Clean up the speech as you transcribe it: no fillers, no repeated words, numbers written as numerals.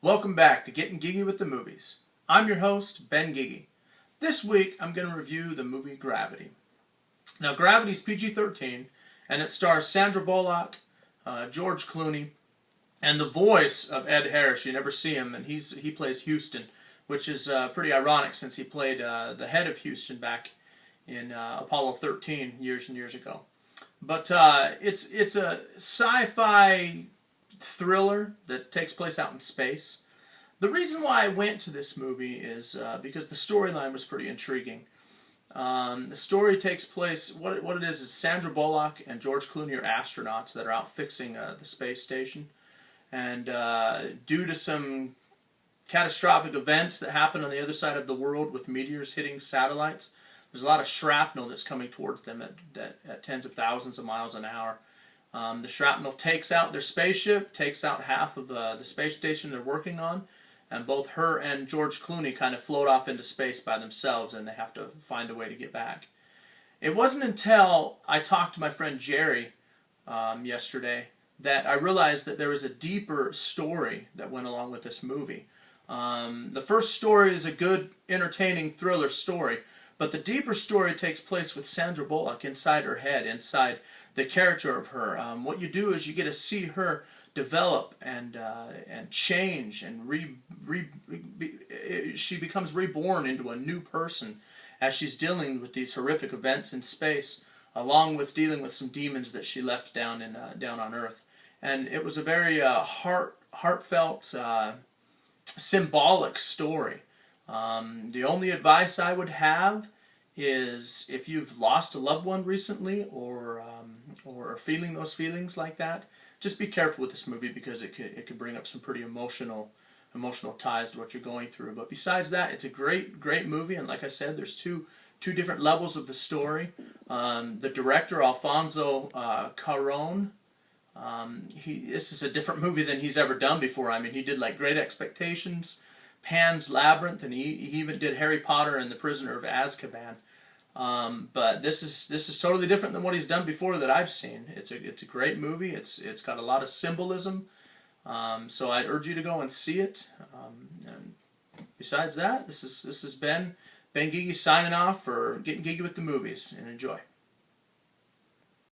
Welcome back to Gettin Gygi with the Movies. I'm your host, Ben Gygi. This week I'm going to review the movie Gravity. Now Gravity's PG-13 and it stars Sandra Bullock, George Clooney, and the voice of Ed Harris. You never see him, and he plays Houston, which is pretty ironic since he played the head of Houston back in Apollo 13 years and years ago. But it's a sci-fi thriller that takes place out in space. The reason why I went to this movie is because the storyline was pretty intriguing. The story takes place, what it is Sandra Bullock and George Clooney are astronauts that are out fixing the space station. And due to some catastrophic events that happen on the other side of the world with meteors hitting satellites, there's a lot of shrapnel that's coming towards them at tens of thousands of miles an hour. The shrapnel takes out their spaceship, takes out half of the space station they're working on, and both her and George Clooney kind of float off into space by themselves, and they have to find a way to get back. It wasn't until I talked to my friend Jerry yesterday that I realized that there was a deeper story that went along with this movie. The first story is a good, entertaining thriller story, but the deeper story takes place with Sandra Bullock inside her head, inside the character of her. What you do is you get to see her develop and change, and she becomes reborn into a new person as she's dealing with these horrific events in space, along with dealing with some demons that she left down on Earth. And it was a very heartfelt, symbolic story. The only advice I would have is if you've lost a loved one recently or are feeling those feelings like that, just be careful with this movie because it could bring up some pretty emotional ties to what you're going through. But besides that, it's a great movie, and like I said, there's two different levels of the story. The director, Alfonso Cuarón, this is a different movie than he's ever done before. I mean, he did like Great Expectations, Pan's Labyrinth, and he even did Harry Potter and the Prisoner of Azkaban. But this is totally different than what he's done before that I've seen. It's a great movie. It's got a lot of symbolism. So I'd urge you to go and see it. And besides that, this has been Ben Gygi signing off for Gettin Gygi with the Movies, and enjoy.